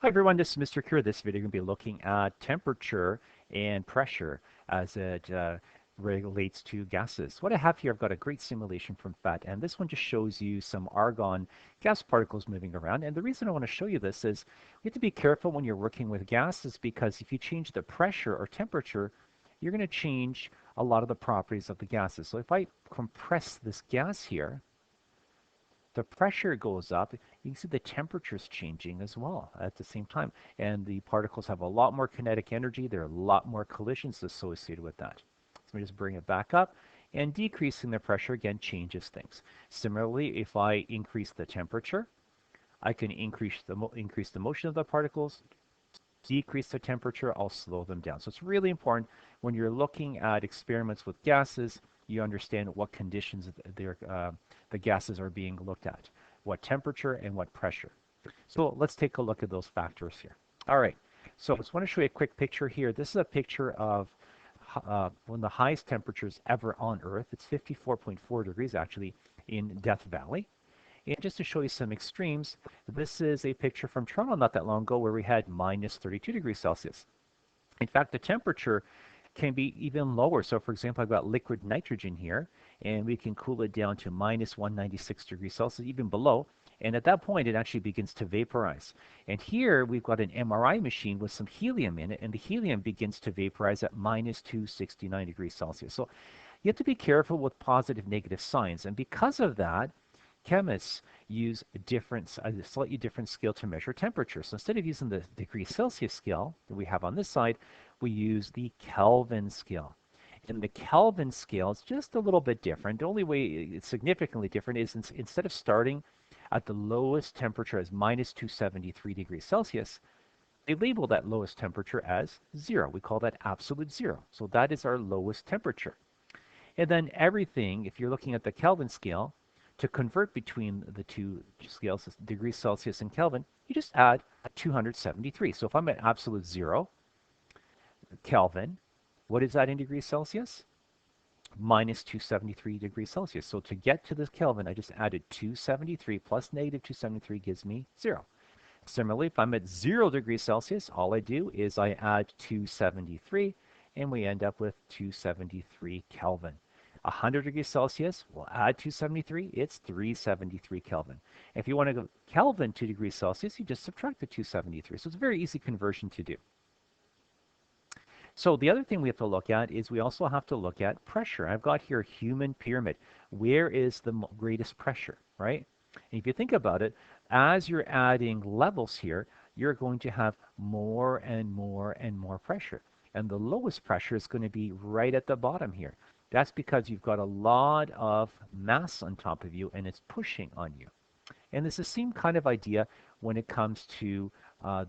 Hi everyone, this is Mr. Kerr. This video we're going to be looking at temperature and pressure as it relates to gases. What I have here, I've got a great simulation from PhET, and this one just shows you some argon gas particles moving around. And the reason I want to show you this is you have to be careful when you're working with gases, because if you change the pressure or temperature, you're going to change a lot of the properties of the gases. So if I compress this gas here, the pressure goes up. You can see the temperature is changing as well at the same time. And the particles have a lot more kinetic energy. There are a lot more collisions associated with that. So let me just bring it back up. And decreasing the pressure, again, changes things. Similarly, if I increase the temperature, I can increase the motion of the particles. Decrease the temperature, I'll slow them down. So it's really important when you're looking at experiments with gases, you understand what conditions the gases are being looked at, what temperature and what pressure. So let's take a look at those factors here. All right, so I just want to show you a quick picture here. This is a picture of one of the highest temperatures ever on Earth. It's 54.4 degrees actually in Death Valley. And just to show you some extremes, this is a picture from Toronto not that long ago where we had minus 32 degrees Celsius. In fact, the temperature can be even lower. So for example, I've got liquid nitrogen here, and we can cool it down to minus 196 degrees Celsius, even below. And at that point, it actually begins to vaporize. And here we've got an MRI machine with some helium in it, and the helium begins to vaporize at minus 269 degrees Celsius. So you have to be careful with positive, negative signs. And because of that, chemists use a slightly different scale to measure temperature. So instead of using the degree Celsius scale that we have on this side, we use the Kelvin scale. And the Kelvin scale is just a little bit different. The only way it's significantly different is instead of starting at the lowest temperature as minus 273 degrees Celsius, they label that lowest temperature as 0. We call that absolute 0. So that is our lowest temperature. And then everything, if you're looking at the Kelvin scale, to convert between the two scales, degrees Celsius and Kelvin, you just add 273. So if I'm at absolute 0 Kelvin, what is that in degrees Celsius? Minus 273 degrees Celsius. So to get to this Kelvin, I just added 273 plus negative 273 gives me 0. Similarly, if I'm at 0 degrees Celsius, all I do is I add 273, and we end up with 273 Kelvin. 100 degrees Celsius, we'll add 273, it's 373 Kelvin. If you want to go Kelvin to degrees Celsius, you just subtract the 273. So it's a very easy conversion to do. So the other thing we have to look at is we also have to look at pressure. I've got here human pyramid. Where is the greatest pressure, right? And if you think about it, as you're adding levels here, you're going to have more and more and more pressure. And the lowest pressure is going to be right at the bottom here. That's because you've got a lot of mass on top of you and it's pushing on you. And it's the same kind of idea when it comes to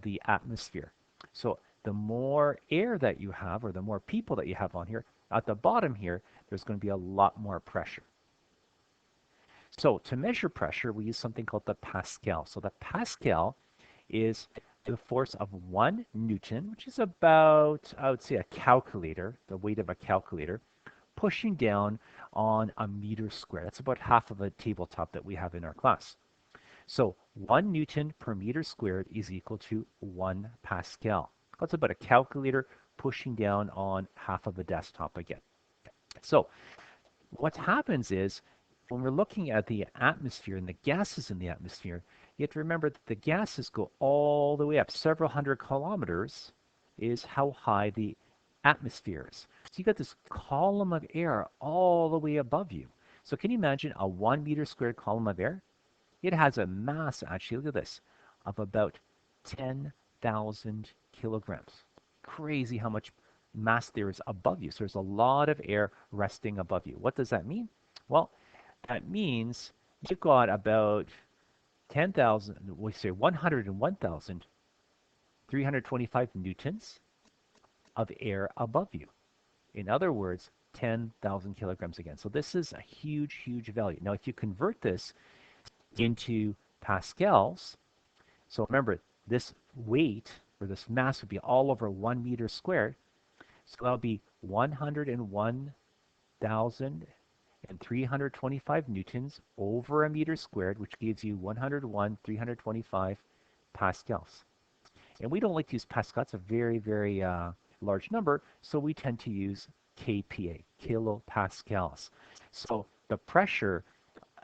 the atmosphere. So the more air that you have, or the more people that you have on here, at the bottom here, there's going to be a lot more pressure. So to measure pressure, we use something called the Pascal. So the Pascal is the force of 1 Newton, which is about, I would say, a calculator, the weight of a calculator, pushing down on a meter squared. That's about half of a tabletop that we have in our class. So 1 Newton per meter squared is equal to 1 Pascal. That's about a calculator pushing down on half of a desktop again. So what happens is when we're looking at the atmosphere and the gases in the atmosphere, you have to remember that the gases go all the way up. Several hundred kilometers is how high the atmosphere is. So you got this column of air all the way above you. So can you imagine a 1 meter squared column of air? It has a mass, actually, look at this, of about 10,000 kilograms. Crazy how much mass there is above you. So there's a lot of air resting above you. What does that mean? Well, that means you've got about 10,000, we say 101,325 newtons of air above you. In other words, 10,000 kilograms again. So this is a huge, huge value. Now, if you convert this into pascals, so remember, this weight or this mass would be all over 1 meter squared. So that'll be 101,325 newtons over a meter squared, which gives you 101,325 pascals. And we don't like to use Pascal. It's a very, very large number, so we tend to use kPa, kilopascals. So the pressure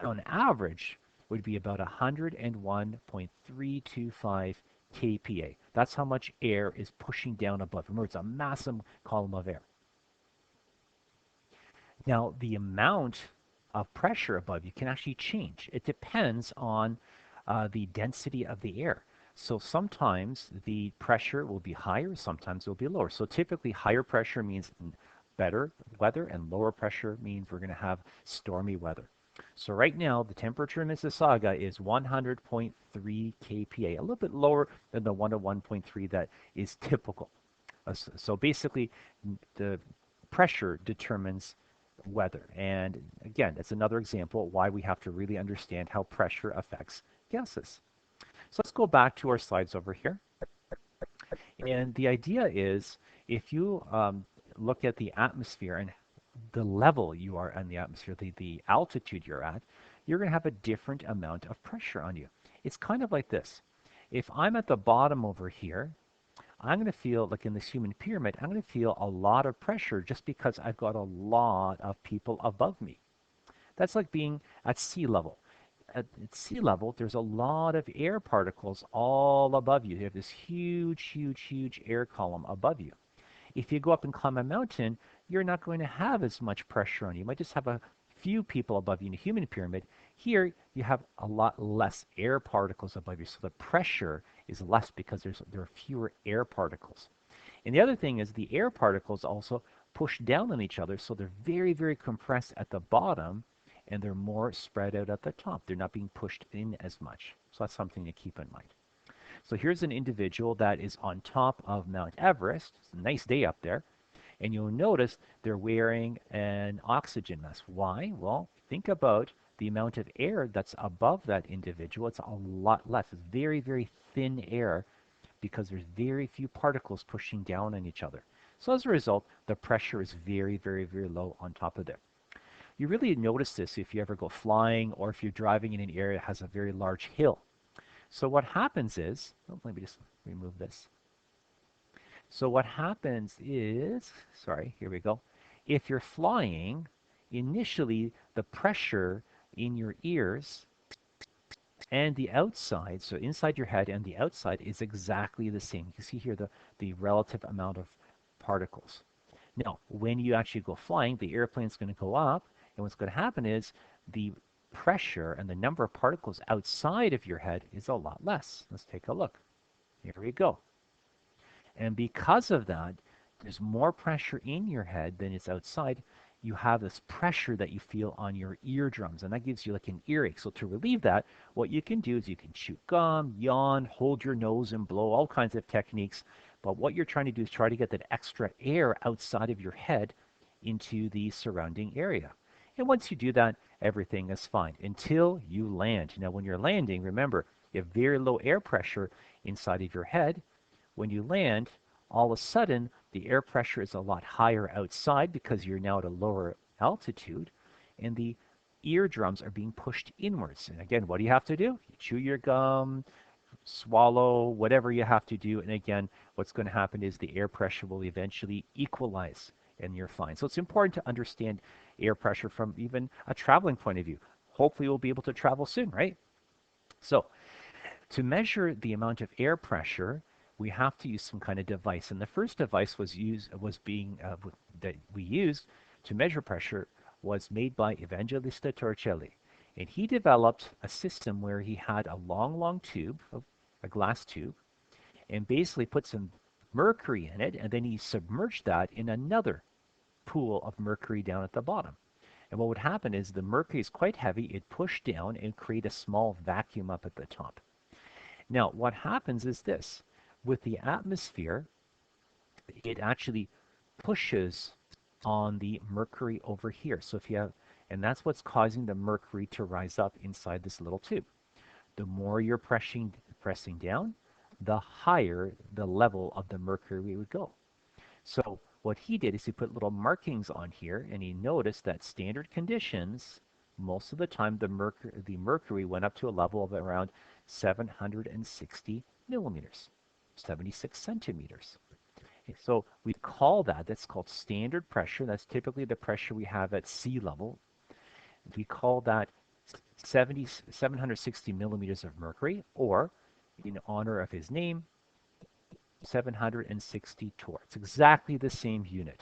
on average would be about 101.325 kPa. That's how much air is pushing down above. Remember, it's a massive column of air. Now, the amount of pressure above you can actually change. It depends on the density of the air. So sometimes the pressure will be higher, sometimes it will be lower. So typically higher pressure means better weather and lower pressure means we're going to have stormy weather. So right now the temperature in Mississauga is 100.3 kPa, a little bit lower than the 101.3 that is typical. So basically the pressure determines weather. And again, it's another example why we have to really understand how pressure affects gases. So let's go back to our slides over here. And the idea is if you look at the atmosphere and the level you are in the atmosphere, the altitude you're at, you're going to have a different amount of pressure on you. It's kind of like this. If I'm at the bottom over here, I'm going to feel like in this human pyramid, I'm going to feel a lot of pressure just because I've got a lot of people above me. That's like being at sea level. At sea level, there's a lot of air particles all above you. You have this huge, huge, huge air column above you. If you go up and climb a mountain, you're not going to have as much pressure on you. You might just have a few people above you in a human pyramid. Here, you have a lot less air particles above you, so the pressure is less because there are fewer air particles. And the other thing is the air particles also push down on each other, so they're very, very compressed at the bottom, and they're more spread out at the top. They're not being pushed in as much. So that's something to keep in mind. So here's an individual that is on top of Mount Everest. It's a nice day up there. And you'll notice they're wearing an oxygen mask. Why? Well, think about the amount of air that's above that individual. It's a lot less. It's very, very thin air because there's very few particles pushing down on each other. So as a result, the pressure is very, very, very low on top of there. You really notice this if you ever go flying or if you're driving in an area that has a very large hill. So what happens is, oh, let me just remove this. So what happens is, sorry, here we go. If you're flying, initially the pressure in your ears and the outside, so inside your head and the outside is exactly the same. You can see here the relative amount of particles. Now, when you actually go flying, the airplane's going to go up, and what's going to happen is the pressure and the number of particles outside of your head is a lot less. Let's take a look. Here we go. And because of that, there's more pressure in your head than is outside. You have this pressure that you feel on your eardrums, and that gives you like an earache. So to relieve that, what you can do is you can chew gum, yawn, hold your nose and blow, all kinds of techniques. But what you're trying to do is try to get that extra air outside of your head into the surrounding area. And once you do that, everything is fine until you land. Now, when you're landing, remember, you have very low air pressure inside of your head. When you land, all of a sudden, the air pressure is a lot higher outside because you're now at a lower altitude, and the eardrums are being pushed inwards. And again, what do you have to do? You chew your gum, swallow, whatever you have to do. And again, what's going to happen is the air pressure will eventually equalize and you're fine. So it's important to understand air pressure from even a traveling point of view. Hopefully we'll be able to travel soon, right? So to measure the amount of air pressure, we have to use some kind of device. And the first device that we used to measure pressure was made by Evangelista Torricelli. And he developed a system where he had a long, long tube, a glass tube, and basically put some mercury in it, and then he submerged that in another pool of mercury down at the bottom. And what would happen is the mercury is quite heavy, it pushed down and create a small vacuum up at the top. Now, what happens is this. With the atmosphere, it actually pushes on the mercury over here. So if you have, and that's what's causing the mercury to rise up inside this little tube. The more you're pressing down, the higher the level of the mercury would go. So what he did is he put little markings on here, and he noticed that standard conditions, most of the time the mercury went up to a level of around 760 millimeters. 76 centimeters. Okay, so we call that's called standard pressure. That's typically the pressure we have at sea level. We call that 760 millimeters of mercury, or in honor of his name, 760 torr. It's exactly the same unit.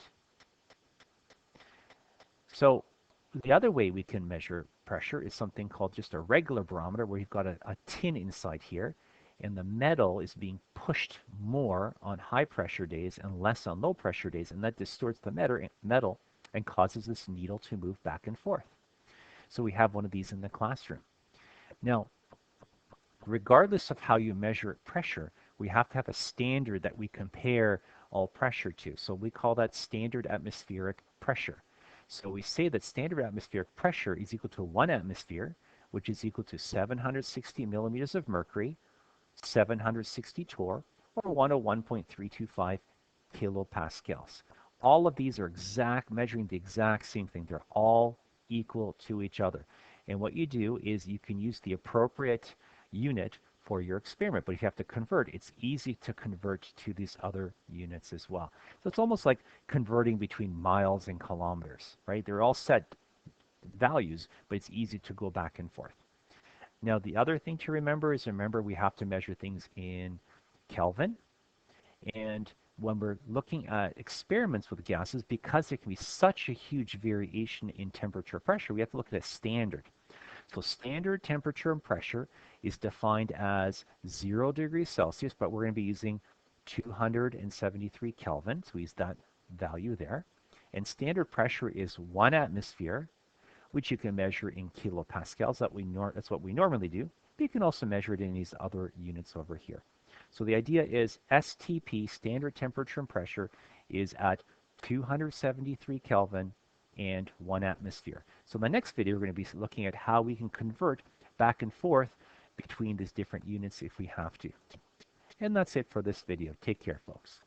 So the other way we can measure pressure is something called just a regular barometer, where you've got a tin inside here, and the metal is being pushed more on high pressure days and less on low pressure days, and that distorts the metal and causes this needle to move back and forth. So we have one of these in the classroom. Now, regardless of how you measure pressure, we have to have a standard that we compare all pressure to. So we call that standard atmospheric pressure. So we say that standard atmospheric pressure is equal to 1 atmosphere, which is equal to 760 millimeters of mercury, 760 torr, or 101.325 kilopascals. All of these are measuring the exact same thing. They're all equal to each other. And what you do is you can use the appropriate unit for your experiment. But if you have to convert, it's easy to convert to these other units as well. So it's almost like converting between miles and kilometers, right? They're all set values, but it's easy to go back and forth. Now, the other thing to remember is, we have to measure things in Kelvin. And when we're looking at experiments with gases, because there can be such a huge variation in temperature pressure, we have to look at a standard. So standard temperature and pressure is defined as 0 degrees Celsius, but we're going to be using 273 Kelvin, so we use that value there. And standard pressure is 1 atmosphere, which you can measure in kilopascals. That's what we normally do. But you can also measure it in these other units over here. So the idea is STP, standard temperature and pressure, is at 273 Kelvin and 1 atmosphere. So in the next video, we're going to be looking at how we can convert back and forth between these different units if we have to. And that's it for this video. Take care, folks.